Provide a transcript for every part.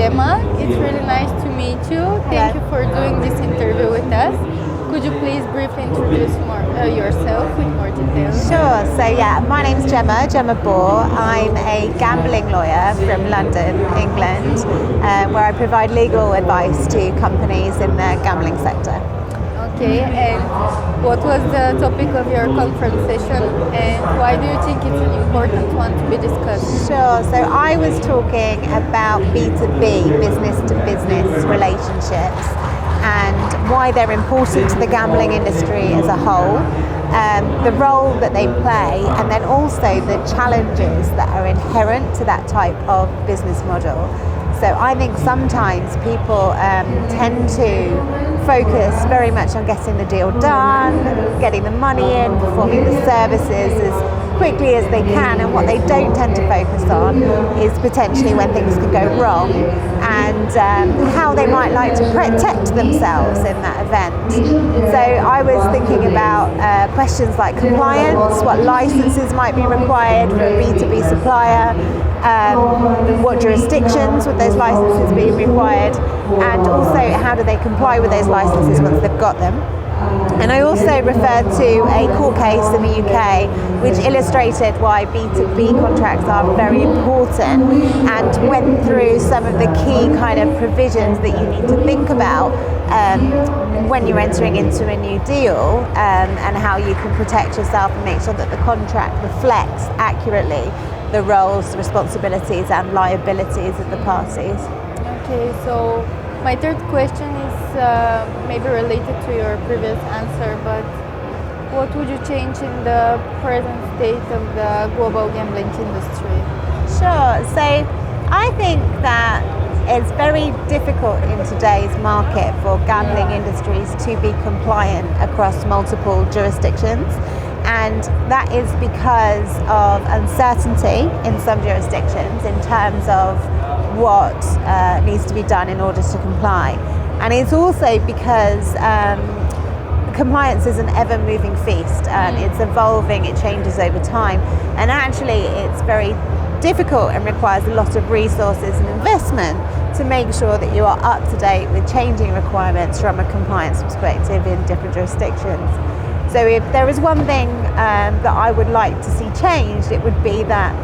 Gemma. It's really nice to meet you. Thank you for doing this interview with us. Could you please briefly introduce yourself with more details? Sure. So my name's Gemma Boore. I'm a gambling lawyer from London, England, where I provide legal advice to companies in the gambling sector. Okay, and what was the topic of your conference session, and why do you think it's an important one to be discussed? Sure. So I was talking about B2B, business to business relationships, and why they're important to the gambling industry as a whole, the role that they play, and then also the challenges that are inherent to that type of business model. So I think sometimes people tend to focus very much on getting the deal done, getting the money in, performing the services as quickly as they can, and what they don't tend to focus on is potentially when things can go wrong and how they might like to protect themselves in that event. So I was thinking about questions like compliance, what licenses might be required for a B2B supplier, what jurisdictions would those licenses be required, and also how do they comply with those licenses once they've got them. And I also referred to a court case in the UK which illustrated why B2B contracts are very important, and went through some of the key kind of provisions that you need to think about when you're entering into a new deal, and how you can protect yourself and make sure that the contract reflects accurately the roles, responsibilities and liabilities of the parties. Okay, so my third question is maybe related to your previous answer, but what would you change in the present state of the global gambling industry? Sure. So I think that it's very difficult in today's market for gambling industries to be compliant across multiple jurisdictions. And that is because of uncertainty in some jurisdictions in terms of what needs to be done in order to comply. And it's also because compliance is an ever-moving feast, and it's evolving, it changes over time. And actually it's very difficult and requires a lot of resources and investment to make sure that you are up to date with changing requirements from a compliance perspective in different jurisdictions. So if there is one thing that I would like to see changed, it would be that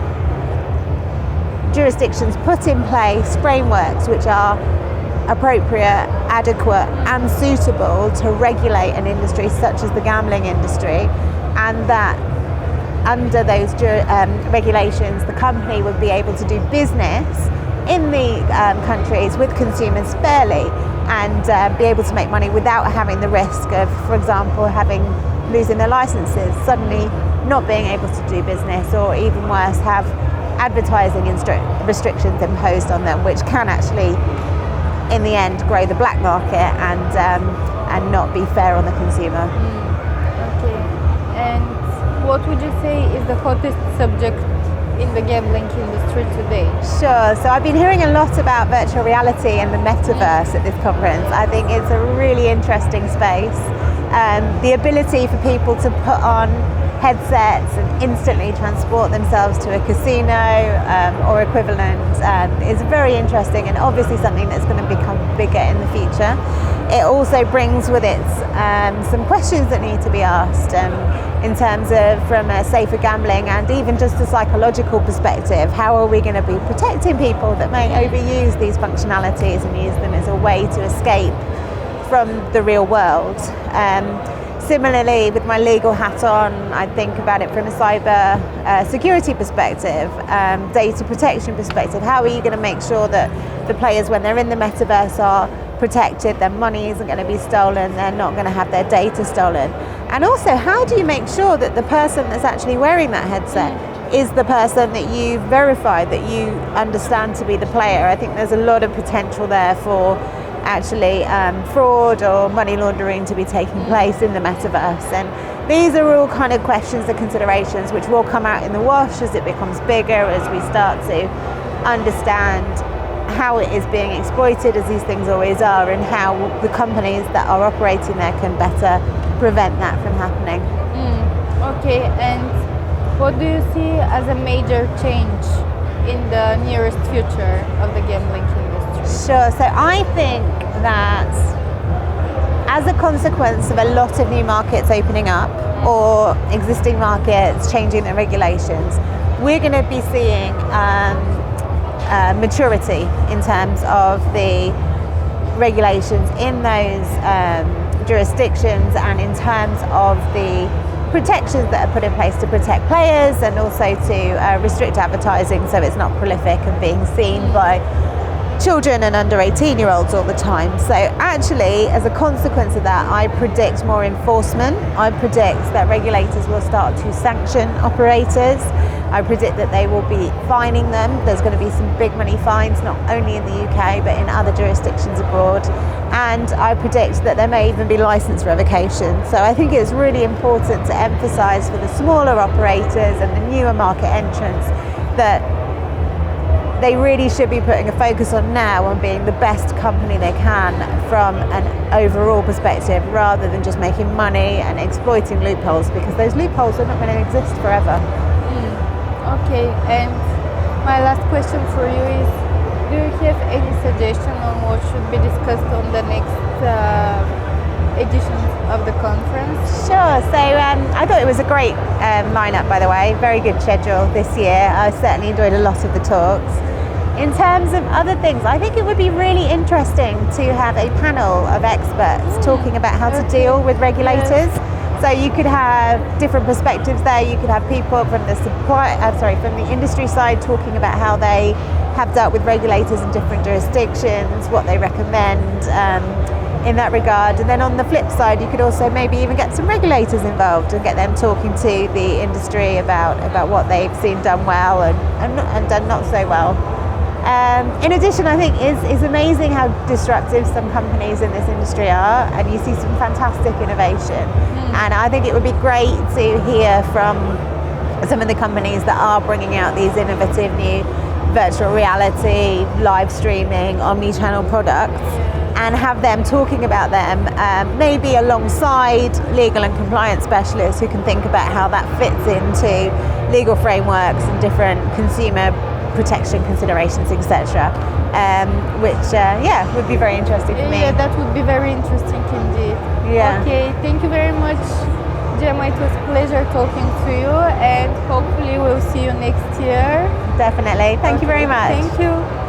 jurisdictions put in place frameworks which are appropriate, adequate and suitable to regulate an industry such as the gambling industry, and that under those regulations the company would be able to do business in the countries with consumers fairly, and be able to make money without having the risk of, for example, losing their licenses, suddenly not being able to do business, or even worse, have advertising restrictions imposed on them, which can actually in the end grow the black market and not be fair on the consumer. Okay, and what would you say is the hottest subject in the gambling industry today? Sure. So I've been hearing a lot about virtual reality and the metaverse at this conference. I think it's a really interesting space. The ability for people to put on headsets and instantly transport themselves to a casino or equivalent is very interesting, and obviously something that's going to become bigger in the future. It also brings with it some questions that need to be asked in terms of from a safer gambling and even just a psychological perspective. How are we going to be protecting people that may overuse these functionalities and use them as a way to escape from the real world? Similarly, with my legal hat on, I think about it from a cyber security perspective, data protection perspective. How are you going to make sure that the players, when they're in the metaverse, are protected, their money isn't going to be stolen, they're not going to have their data stolen? And also, how do you make sure that the person that's actually wearing that headset is the person that you verified, that you understand to be the player? I think there's a lot of potential there for actually fraud or money laundering to be taking place in the metaverse. And these are all kind of questions and considerations which will come out in the wash as it becomes bigger, as we start to understand how it is being exploited, as these things always are, and how the companies that are operating there can better prevent that from happening. Okay, and what do you see as a major change in the nearest future of the gambling industry? Sure. So I think that as a consequence of a lot of new markets opening up or existing markets changing their regulations, we're going to be seeing maturity in terms of the regulations in those jurisdictions and in terms of the protections that are put in place to protect players and also to restrict advertising so it's not prolific and being seen by children and under 18-year-olds all the time. So actually, as a consequence of that, I predict more enforcement. I predict that regulators will start to sanction operators. I predict that they will be fining them. There's going to be some big money fines, not only in the UK, but in other jurisdictions abroad. And I predict that there may even be license revocation. So I think it's really important to emphasise for the smaller operators and the newer market entrants that they really should be putting a focus on now on being the best company they can from an overall perspective, rather than just making money and exploiting loopholes, because those loopholes are not going to exist forever. Okay, and my last question for you is, do you have any suggestion on what should be discussed on the next editions of the conference? Sure. So I thought it was a great lineup, by the way. Very good schedule this year. I certainly enjoyed a lot of the talks. In terms of other things, I think it would be really interesting to have a panel of experts talking about how to deal with regulators. So you could have different perspectives there. You could have people from the from the industry side talking about how they have dealt with regulators in different jurisdictions, what they recommend in that regard. And then on the flip side, you could also maybe even get some regulators involved and get them talking to the industry about what they've seen done well and done not so well. In addition, I think it's amazing how disruptive some companies in this industry are, and you see some fantastic innovation. And I think it would be great to hear from some of the companies that are bringing out these innovative new virtual reality, live streaming, omni-channel products, and have them talking about them, maybe alongside legal and compliance specialists who can think about how that fits into legal frameworks and different consumer protection considerations, etc. Which would be very interesting for me. Yeah, that would be very interesting indeed. Yeah. Okay, thank you very much, Gemma. It was a pleasure talking to you, and hopefully we'll see you next year. Definitely. Thank you very much. Thank you.